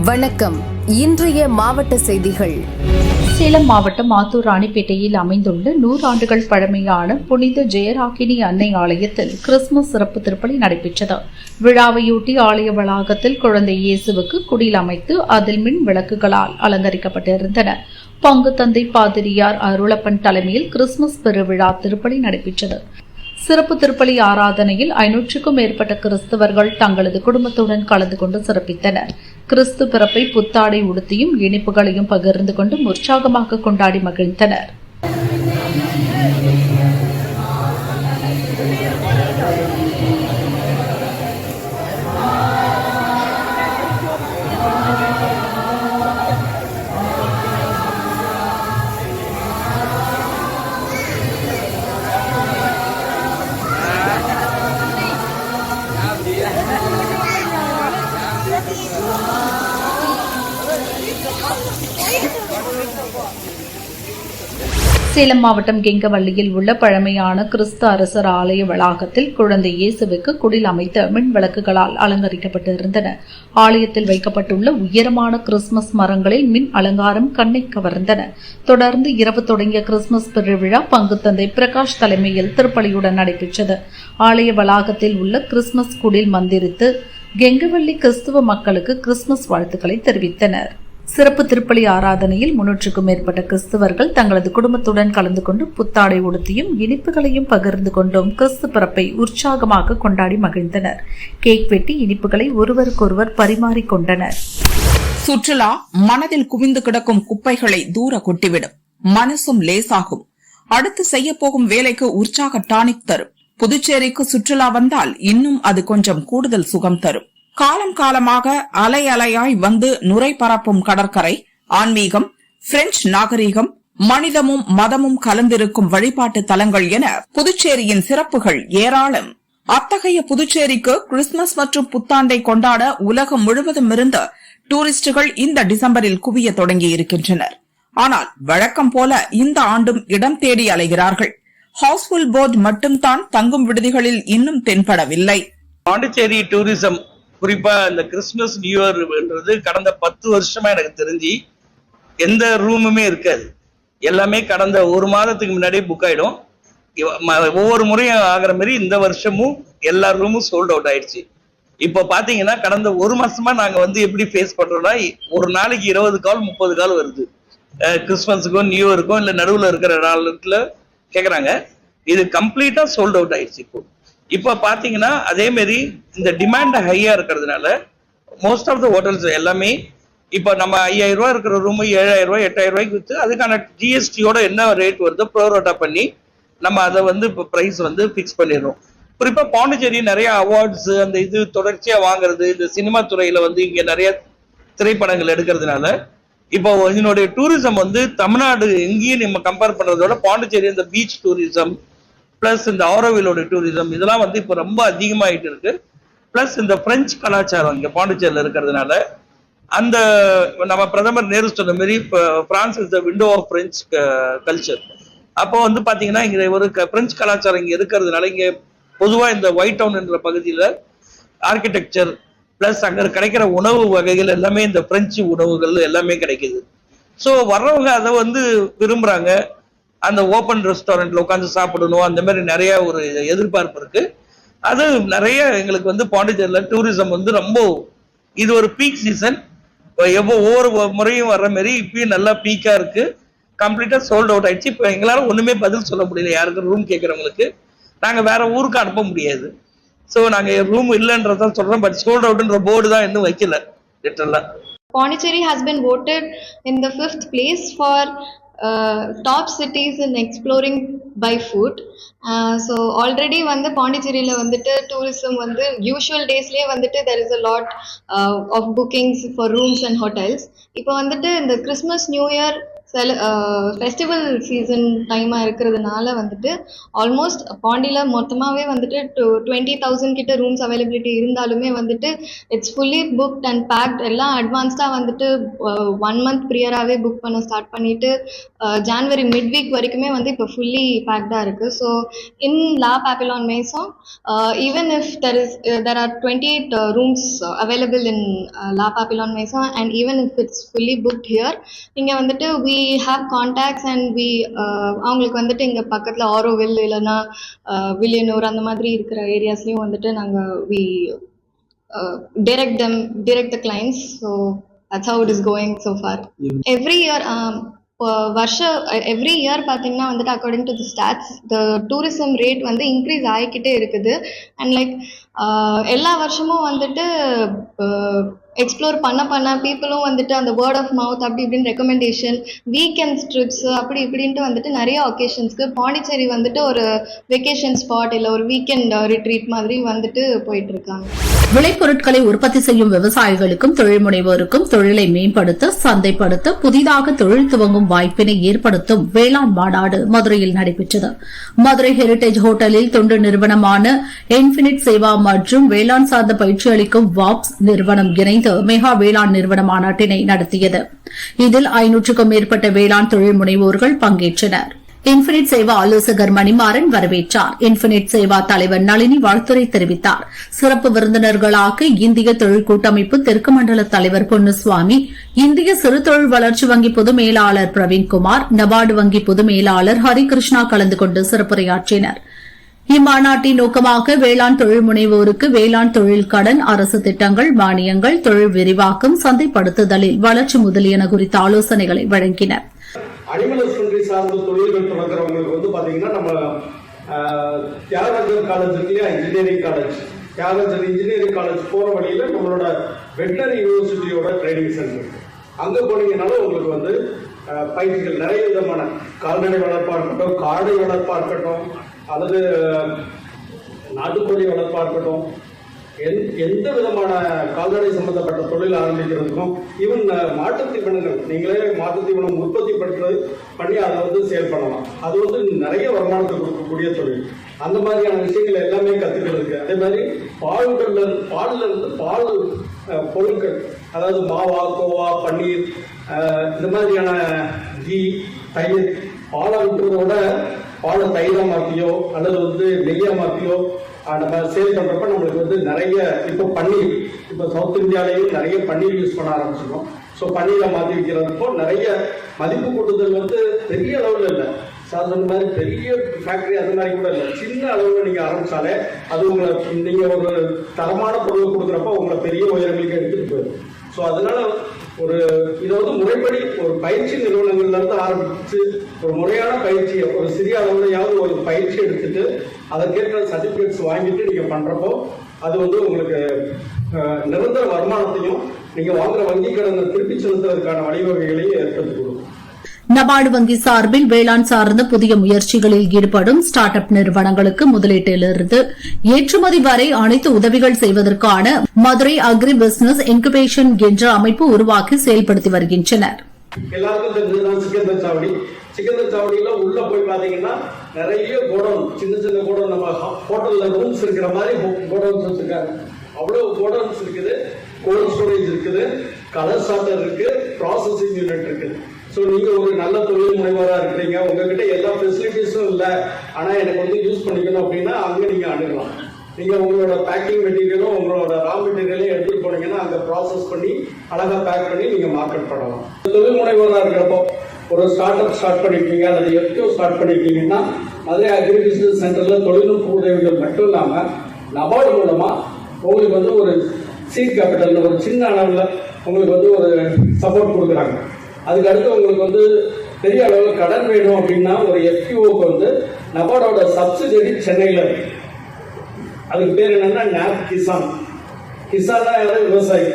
வணக்கம். இன்றைய மாவட்ட செய்திகள். சேலம் மாவட்டம் ஆத்தூர் ராணிப்பேட்டையில் அமைந்துள்ள 100 ஆண்டுகள் பழமையான புனித ஜெயராகினி அன்னை ஆலயத்தில் கிறிஸ்துமஸ் சிறப்பு திருப்பலி நடைபெற்றது. விழாவையொட்டி ஆலய வளாகத்தில் குழந்தை இயேசுவுக்கு குடில் அமைத்து அதில் மின் விளக்குகளால் அலங்கரிக்கப்பட்டிருந்தன. பங்கு தந்தை பாதிரியார் அருளப்பன் தலைமையில் கிறிஸ்துமஸ் பெருவிழா திருப்பலி நடைபெற்றது. சிறப்பு திருப்பலி ஆராதனையில் 500க்கும் மேற்பட்ட கிறிஸ்தவர்கள் தங்களது குடும்பத்துடன் கலந்து கொண்டு சிறப்பித்தனர். கிறிஸ்து பிறப்பை புத்தாடை உடுத்தியும் இனிப்புகளையும் பகிர்ந்து கொண்டும் உற்சாகமாக கொண்டாடி மகிழ்ந்தனர். சேலம் மாவட்டம் கெங்கவள்ளியில் உள்ள பழமையான கிறிஸ்து அரசர் ஆலய வளாகத்தில் குழந்தை இயேசுவுக்கு குடில் அமைத்த மின் விளக்குகளால் அலங்கரிக்கப்பட்டிருந்தன. ஆலயத்தில் வைக்கப்பட்டுள்ள உயரமான கிறிஸ்துமஸ் மரங்களில் மின் அலங்காரம் கண்ணை கவர்ந்தன. தொடர்ந்து இரவு தொடங்கிய கிறிஸ்துமஸ் பெருவிழா பங்கு தந்தை பிரகாஷ் தலைமையில் திருப்பலியுடன் நடைபெற்றது. ஆலய வளாகத்தில் உள்ள கிறிஸ்துமஸ் குடில் மந்திரித்து கெங்கவள்ளி கிறிஸ்துவ மக்களுக்கு கிறிஸ்துமஸ் வாழ்த்துக்களை தெரிவித்தனர். சிறப்பு திருப்பலி ஆராதனையில் 300க்கும் மேற்பட்ட கிறிஸ்தவர்கள் தங்களது குடும்பத்துடன் கலந்து கொண்டு புத்தாடை உடுத்தியும் இனிப்புகளையும் பகிர்ந்து கொண்டும் கிறிஸ்து பிறப்பை உற்சாகமாக கொண்டாடி மகிழ்ந்தனர். கேக் வெட்டி இனிப்புகளை ஒருவருக்கொருவர் பரிமாறிக்கொண்டனர். சுற்றுலா மனதில் குவிந்து கிடக்கும் குப்பைகளை தூர கொட்டிவிடும், மனசும் லேசாகும். அடுத்து செய்ய போகும் வேலைக்கு உற்சாக டானிக் தரும். புதுச்சேரிக்கு சுற்றுலா வந்தால் இன்னும் அது கொஞ்சம் கூடுதல் சுகம் தரும். காலம் காலமாக அலை அலையாய் வந்து நுரை பரப்பும் கடற்கரை, ஆன்மீகம், பிரெஞ்சு நாகரிகம், மனிதமும் மதமும் கலந்திருக்கும் வழிபாட்டு தலங்கள் என புதுச்சேரியின் சிறப்புகள் ஏராளம். அத்தகைய புதுச்சேரிக்கு கிறிஸ்துமஸ் மற்றும் புத்தாண்டை கொண்டாட உலகம் முழுவதும் இருந்து டூரிஸ்டுகள் இந்த டிசம்பரில் குவிய தொடங்கியிருக்கின்றனர். ஆனால் வழக்கம் போல இந்த ஆண்டும் இடம் தேடி அலைகிறார்கள். ஹவுஸ்ஃபுல் போர்டு மட்டும்தான் தங்கும் விடுதிகளில் இன்னும் தென்படவில்லை. பாண்டிச்சேரி டூரிசம் குறிப்பா இந்த கிறிஸ்துமஸ் நியூ இயர்ன்றது கடந்த 10 வருஷமா எனக்கு தெரிஞ்சு எந்த ரூமுமே இருக்காது. எல்லாமே கடந்த ஒரு மாதத்துக்கு முன்னாடியே புக் ஆயிடும். ஒவ்வொரு முறையும் ஆகிற மாதிரி இந்த வருஷமும் எல்லா ரூமும் சோல்ட் அவுட் ஆயிடுச்சு. இப்போ பாத்தீங்கன்னா கடந்த ஒரு மாசமா நாங்க எப்படி ஃபேஸ் பண்றோம்னா, ஒரு நாளைக்கு 20 கால் 30 கால் வருது. கிறிஸ்துமஸுக்கும் நியூ இயருக்கும் இல்ல நடுவுல இருக்கிற நாளுல கேக்குறாங்க. இது கம்ப்ளீட்டா சோல்ட் அவுட் ஆயிடுச்சு. இப்போ பாத்தீங்கன்னா அதே மாதிரி இந்த டிமாண்ட் ஹையா இருக்கிறதுனால மோஸ்ட் ஆஃப் த ஹோட்டல்ஸ் எல்லாமே இப்போ நம்ம 5000 ரூபாய் இருக்கிற ரூம் 7000 ரூபாய் 8000 ரூபாய்க்கு வித்து அதுக்கான ஜிஎஸ்டியோட என்ன ரேட் வருதோ ப்ரோரோட்டா பண்ணி நம்ம அதை இப்போ பிரைஸ் ஃபிக்ஸ் பண்ணிடுறோம். குறிப்பா பாண்டிச்சேரி நிறைய அவார்ட்ஸ் அந்த இது தொடர்ச்சியா வாங்குறது, இந்த சினிமா துறையில இங்க நிறைய திரைப்படங்கள் எடுக்கிறதுனால இப்போ இதனுடைய டூரிசம் தமிழ்நாடு எங்கேயும் நம்ம கம்பேர் பண்றதோட பாண்டிச்சேரி இந்த பீச் டூரிசம் பிளஸ் இந்த ஆரோவிலோட டூரிசம் இதெல்லாம் இப்போ ரொம்ப அதிகமாயிட்டு இருக்கு. பிளஸ் இந்த பிரெஞ்சு கலாச்சாரம் இங்க பாண்டிச்சேரியில இருக்கிறதுனால அந்த நம்ம பிரதமர் நேரு சொன்ன மாதிரி France is the window of French culture. அப்போ பாத்தீங்கன்னா இங்க ஒரு பிரெஞ்சு கலாச்சாரம் இங்க இருக்கிறதுனால இங்க பொதுவா இந்த ஒயிட் டவுன் என்ற பகுதியில ஆர்கிடெக்சர் பிளஸ் அங்க கிடைக்கிற உணவு வகைகள் எல்லாமே இந்த பிரெஞ்சு உணவுகள் எல்லாமே கிடைக்குது. ஸோ வர்றவங்க அதை விரும்புறாங்க. அந்த ஓப்பன் ரெஸ்டாரண்ட்ல உட்காந்து சாப்பிடணும் அந்த மாதிரி நிறைய ஒரு எதிர்பார்ப்பு இருக்கு. அது நிறைய எங்களுக்கு பாண்டிச்சேரியில டூரிசம் ரொம்ப இது ஒரு பீக் சீசன். ஒவ்வொரு முறையும் வர்ற மாதிரி இப்பயும் நல்லா பீக்கா இருக்கு. கம்ப்ளீட்டா சோல்ட் அவுட் ஆயிடுச்சு. இப்போ எங்களால ஒண்ணுமே பதில் சொல்ல முடியல. யாருக்கு ரூம் கேட்கறவங்களுக்கு நாங்க வேற ஊருக்கு அனுப்ப முடியாது. ஸோ நாங்க ரூம் இல்லைன்றதான் சொல்றோம். பட் சோல்ட் அவுட்ன்ற போர்டு தான் இன்னும் வைக்கல. லிட்டரலா Pondicherry has been voted in the 5th place for top cities in exploring by food. So already பாண்டிச்சேரியில tourism usual daysலயே there is a lot of bookings for rooms and hotels. இப்போ இந்த Christmas New Year festival season டைமாக இருக்கிறதுனால வந்துட்டு almost பாண்டியில் மொத்தமாகவே வந்துட்டு 20,000 கிட்ட rooms availability இருந்தாலுமே வந்துட்டு it's fully booked and packed. எல்லாம் அட்வான்ஸ்டாக வந்துட்டு 1 month ப்ரியராகவே புக் பண்ண ஸ்டார்ட் பண்ணிவிட்டு ஜான்வரி மிட் வீக் வரைக்குமே வந்து இப்போ ஃபுல்லி பேக்டாக இருக்குது. ஸோ இன் லா பாப்பிலான் மேசம் even if there are 28 rooms available in La Papillon Mesa, and even if it's fully booked here, இங்கே வந்துட்டு we have contacts and we அவங்களுக்கு வந்துட்டு இங்கே பக்கத்தில் ஆரோவில் இல்லைன்னா வில்லியனூர் அந்த மாதிரி இருக்கிற ஏரியாஸ்லேயும் வந்துட்டு நாங்கள் we direct the clients. So that's how it is going so far. Every year every year பார்த்தீங்கன்னா வந்துட்டு according to the stats the tourism rate வந்து இன்க்ரீஸ் ஆகிக்கிட்டே இருக்குது. அண்ட் லைக் எல்லா வருஷமும் வந்துட்டு எக்ஸ்ப்ளோர் பண்ண பீப்புளும் வந்துட்டு அந்த வேர்ட் ஆஃப் மவுத் அப்படி இப்படின்னு ரெக்கமெண்டேஷன், வீக்கெண்ட் ட்ரிப்ஸ் அப்படி இப்படின்ட்டு வந்துட்டு நிறைய ஒகேஷன்ஸ்க்கு பாண்டிச்சேரி வந்துட்டு ஒரு வெக்கேஷன் ஸ்பாட் இல்லை ஒரு வீக்கெண்ட் ரிட்ரீட் மாதிரி வந்துட்டு போயிட்டு இருக்காங்க. விளைபொருட்களை உற்பத்தி செய்யும் விவசாயிகளுக்கும் தொழில் முனைவோருக்கும் தொழிலை மேம்படுத்த, சந்தைப்படுத்த, புதிதாக தொழில் துவங்கும் வாய்ப்பினை ஏற்படுத்தும் வேளாண் மாநாடு மதுரையில் நடைபெற்றது. மதுரை ஹெரிடேஜ் ஹோட்டலில் தொண்டு நிறுவனமான இன்ஃபினிட் சேவா மற்றும் வேளாண் சார்ந்த பயிற்சி அளிக்கும் வாப்ஸ் நிறுவனம் இணைந்து மெகா வேளாண் நிறுவன மாநாட்டினை நடத்தியது. இதில் 500க்கும் மேற்பட்ட வேளாண் தொழில் முனைவோர்கள் பங்கேற்றனர். இன்ஃபினிட் சேவா ஆலோசகர் மணிமாறன் வரவேற்றார். இன்ஃபினிட் சேவா தலைவர் நளினி வாழ்த்துரை தெரிவித்தார். சிறப்பு விருந்தினர்களாக இந்திய தொழில் கூட்டமைப்பு தெற்கு மண்டல தலைவர் பொன்னுசுவாமி, இந்திய சிறு தொழில் வளர்ச்சி வங்கி பொது மேலாளர் பிரவீன்குமார், நபார்டு வங்கி பொது மேலாளர் ஹரிகிருஷ்ணா கலந்து கொண்டு சிறப்புரையாற்றினர். இம்மாநாட்டின் நோக்கமாக வேளாண் தொழில் முனைவோருக்கு வேளாண் தொழில் கடன், அரசு திட்டங்கள், மானியங்கள், தொழில் விரிவாக்கம், சந்தைப்படுத்துதலில் வளர்ச்சி முதலியன குறித்த ஆலோசனைகளை வழங்கினர். அனிமல் ஹஸ்பண்டரி சார்ந்த தொழில்கள் தொடங்குறவங்களுக்கு வந்து பாத்தீங்கன்னா நம்ம தியாகராஜர் காலேஜ் இருக்கு இல்லையா, engineering college, Thiagarajar engineering college போற வழியில நம்மளோட வெட்டனரி யூனிவர்சிட்டியோட ட்ரைனிங் சென்டர், அங்க போனீங்கன்னாலும் உங்களுக்கு வந்து பயிற்சிகள் நிறைய விதமான கால்நடை வளர்ப்பா இருக்கட்டும், காடை வளர்ப்பா இருக்கட்டும், அல்லது நாட்டுக்கோழி வளர்ப்பா இருக்கட்டும், எந்த விதமான கால்நடை சம்பந்தப்பட்ட தொழில் ஆரம்பிக்கிறதுக்கும், ஈவன் மாட்டுத் தீவனங்கள் நீங்களே மாட்டுத் தீவனம் உற்பத்தி பண்ணி அதை வந்து சேல் பண்ணலாம். அது வந்து நிறைய வருமானத்தை கொடுக்கக்கூடிய தொழில். அந்த மாதிரியான விஷயங்கள் எல்லாமே கத்துக்கிறதுக்கு, அதே மாதிரி பால்ல இருந்து பால் பொருட்கள், அதாவது மாவா, கோவா, பன்னீர், இந்த மாதிரியான கீ, தயிர், பாலை விட்டுறதோட பாலை தயிரா மாற்றியோ அல்லது வந்து நெய்யா மாற்றியோ நம்ம சேல் பண்றப்ப நம்மளுக்கு வந்து நிறைய இப்போ பன்னீர், இப்போ சவுத் இந்தியாலையும் நிறைய பன்னீர் யூஸ் பண்ண ஆரம்பிச்சிருக்கோம். ஸோ பன்னீரை மாற்றி விற்கிறப்போ நிறைய மதிப்பு கூட்டுதல் வந்து பெரிய அளவில் இல்லை, சார் சொன்ன மாதிரி பெரிய ஃபேக்டரி அது மாதிரி கூட இல்லை, சின்ன அளவில் நீங்கள் ஆரம்பிச்சாலே அது உங்களை நீங்கள் ஒரு தரமான பொருள் கொடுக்குறப்ப உங்களை பெரிய உயரங்களுக்கு எடுத்துகிட்டு போயிடும். ஸோ அதனால இதை வந்து முறைப்படி ஒரு பயிற்சி நிறுவனங்கள்ல இருந்து ஆரம்பிச்சு ஒரு முறையான பயிற்சியை ஒரு சிறிய அளவுலையாவது ஒரு பயிற்சி எடுத்துட்டு அதற்கேற்ற சர்டிபிகேட்ஸ் வாங்கிட்டு நீங்க பண்றப்போ அது வந்து உங்களுக்கு நிரந்தர வருமானத்தையும் நீங்க வாங்குற வங்கி கடனை திருப்பி செலுத்துவதற்கான வழிவகைகளையும் ஏற்படுத்தி கொடுக்கும். நபார்டு வங்கி சார்பில் வேளாண் சார்ந்த புதிய முயற்சிகளில் ஈடுபடும் ஸ்டார்ட் அப் நிறுவனங்களுக்கு முதலீட்டிலிருந்து ஏற்றுமதி வரை அனைத்து உதவிகள் செய்வதற்கான மதுரை அக்ரி பிசினஸ் இன்குபேஷன் என்ற அமைப்பு உருவாக்கி செயல்படுத்தி வருகின்றனர். எல்லாருக்கும் தெரிஞ்சதுதான் சிக்கந்தர் சாவடி. சிக்கந்தர் சாவடியில உள்ள போய் பாத்தீங்கன்னா நிறைய கோடவுன், சின்ன கோடவுன், நம்ம ஹோட்டல்ல ரூம்ஸ் இருக்கிற மாதிரி கோடவுன்ஸ் வச்சிருக்காங்க. அவ்வளவு கோடவுன்ஸ் இருக்குது, கோல்ட் ஸ்டோரேஜ் இருக்குது, கலர் சார்ட்டர் இருக்கு, ப்ராசஸிங் யூனிட் இருக்குது. ஸோ நீங்கள் ஒரு நல்ல தொழில் முனைவராக இருக்கிறீங்க, உங்ககிட்ட எல்லா ஃபெசிலிட்டிஸும் இல்லை, ஆனால் எனக்கு வந்து யூஸ் பண்ணிக்கணும் அப்படின்னா அங்கே நீங்கள் அணுகலாம். நீங்கள் உங்களோட பேக்கிங் மெட்டீரியலும் உங்களோட ரா மெட்டீரியலையும் எடுத்துகிட்டு போனீங்கன்னா அங்கே ப்ராசஸ் பண்ணி அழகாக பேக் பண்ணி நீங்கள் மார்க்கெட் பண்ணலாம். தொழில் முனைவராக இருக்கிறப்போ ஒரு ஸ்டார்ட் அப் ஸ்டார்ட் பண்ணியிருக்கீங்க அல்லது எஃப்டிஓ ஸ்டார்ட் பண்ணியிருக்கீங்கன்னா மதுரை அக்ரி பிசினஸ் சென்டரில் தொழில்நுட்ப உதவிகள் மட்டும் இல்லாமல் நபார்டு மூலமாக உங்களுக்கு வந்து ஒரு சீட் கேபிட்டல் ஒரு சின்ன அளவில் உங்களுக்கு வந்து ஒரு சப்போர்ட் கொடுக்குறாங்க. அதுக்கு அடுத்து உங்களுக்கு வந்து பெரிய அளவில் கடன் வேணும் அப்படின்னா ஒரு எஃப்டிஓக்கு வந்து நபார்டோட சப்சிடரி சென்னையில் இருக்கு. அதுக்கு பேர் என்னன்னா நாப் கிசான். கிசான்னா யாராவது விவசாயி,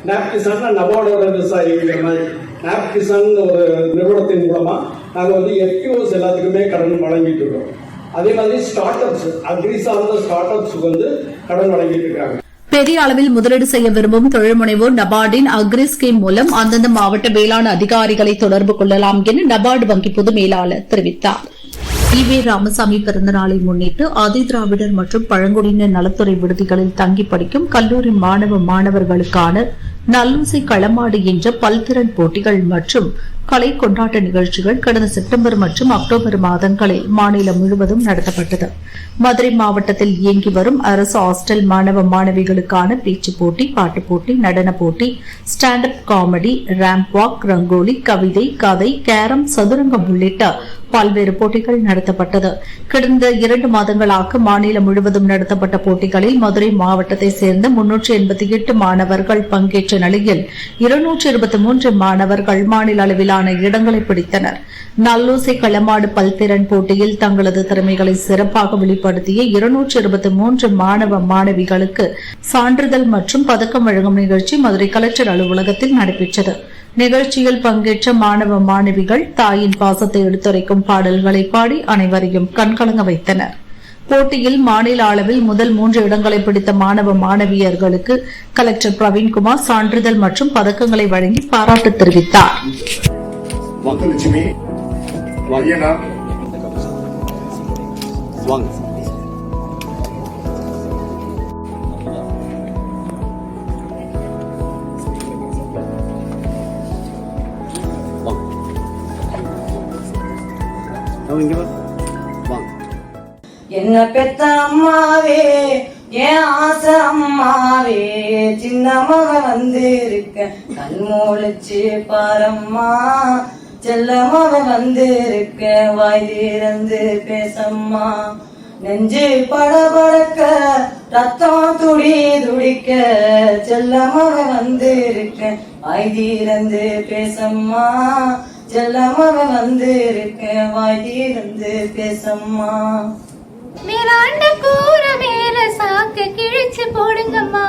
நாப் கிசான்னா நபார்டோட விவசாயிங்கிற மாதிரி. நாப் கிசான் ஒரு நிறுவனத்தின் மூலமா நாங்கள் வந்து எஃப்டிஓஸ் எல்லாத்துக்குமே கடன் வழங்கிட்டு இருக்கோம். அதே மாதிரி ஸ்டார்ட் அப்ஸ், அக்ரி சார்ந்த ஸ்டார்ட் அப்ஸுக்கு வந்து கடன் வழங்கிட்டு இருக்காங்க. பெரிய அளவில் முதலீடு செய்ய விரும்பும் தொழில் முனைவோர் நபார்டின் அக்ரி ஸ்கீம் மூலம் அந்தந்த மாவட்ட வேளாண் அதிகாரிகளை தொடர்பு கொள்ளலாம் என நபார்டு வங்கி பொது மேலாளர் தெரிவித்தார். ஈவே ராமசாமி பிறந்தநாளை முன்னிட்டு ஆதிதிராவிடர் மற்றும் பழங்குடியினர் நலத்துறை விடுதிகளில் தங்கி படிக்கும் கல்லூரி மாணவர்களுக்கான நல்லூசி களமாடு என்ற பல்திறன் போட்டிகள் மற்றும் கலை கொண்டாட்ட நிகழ்ச்சிகள் கடந்த செப்டம்பர் மற்றும் அக்டோபர் மாதங்களில் மாநிலம் முழுவதும் நடத்தப்பட்டது. மதுரை மாவட்டத்தில் இயங்கி வரும் அரசு ஹாஸ்டல் மாணவிகளுக்கான பேச்சுப் போட்டி, பாட்டுப் போட்டி, நடனப் போட்டி, stand up comedy, ramp walk, rangoli, கவிதை, கதை, கேரம், சதுரங்கம் உள்ளிட்ட பல்வேறு போட்டிகள் நடத்தப்பட்டது. கடந்த 2 மாதங்களாக மாநிலம் முழுவதும் நடத்தப்பட்ட போட்டிகளில் மதுரை மாவட்டத்தை சேர்ந்த 388 மாணவர்கள் பங்கேற்ற நிலையில் 223 மாணவர்கள் மாநில அளவிலான இடங்களை பிடித்தனர். நல்லூசி களமாடு பல்திறன் போட்டியில் தங்களது திறமைகளை சிறப்பாக வெளிப்படுத்திய 223 மாணவ மாணவிகளுக்கு சான்றிதழ் மற்றும் பதக்கம் வழங்கும் நிகழ்ச்சி மதுரை கலெக்டர் அலுவலகத்தில் நடைபெற்றது. நிகழ்ச்சியில் பங்கேற்ற மாணவ மாணவிகள் தாயின் பாசத்தை எடுத்துரைக்கும் பாடல்களை பாடி அனைவரையும் கண்கலங்க வைத்தனர். போட்டியில் மாநில அளவில் முதல் 3 இடங்களை பிடித்த மாணவ மாணவியர்களுக்கு கலெக்டர் பிரவீன்குமார் சான்றிதழ் மற்றும் பதக்கங்களை வழங்கி பாராட்டு தெரிவித்தார். என்ன பெத்த அம்மாவே, என் ஆசை அம்மாவே, சின்ன மக வந்திருக்க கண்மூழிச்சு பாரம்மா, செல்ல மக வந்திருக்க வாய் திறந்து பேசம்மா, நெஞ்சு படபடக்க ரத்தம் துடி துடிக்க, செல்ல மக வந்திருக்க வாய் திறந்து பேசம்மா, செல்ல மக வந்திருக்க வாய் திறந்து பேசம்மா. மேலாண்ட கூற மேல சாக்க கிழிச்சு போடுங்கம்மா,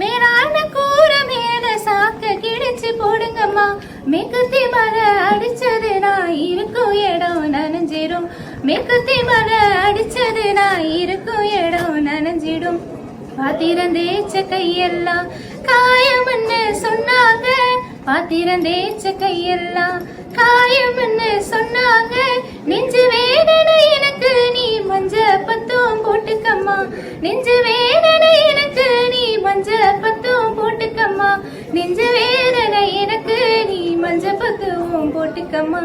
மேலாண்ட கூற மேல சாக்க கிழிச்சு போடுங்கம்மா, மேக்குத்தி மழை அடிச்சது நான் இருக்கும் இடம் நனைஞ்சிடும், மேக்குத்தி மழை அடிச்சது நான் இருக்கும் இடம் நனைஞ்சிடும், பாத்திரந்தேச்ச கையெல்லாம் காயம்னு சொன்னாங்க, பாத்திரந்தேச்ச கையெல்லாம் காயம்னு சொன்னாங்க, நெஞ்சு வேதனை எனக்கு நீ மஞ்ச பத்தும் போட்டுக்கம்மா, நெஞ்சு வேதனை எனக்கு நீ மஞ்ச பத்தும் போட்டுக்கம்மா, நெஞ்சு வேதனை எனக்கு நீ மஞ்ச பத்தும் போட்டுக்கம்மா.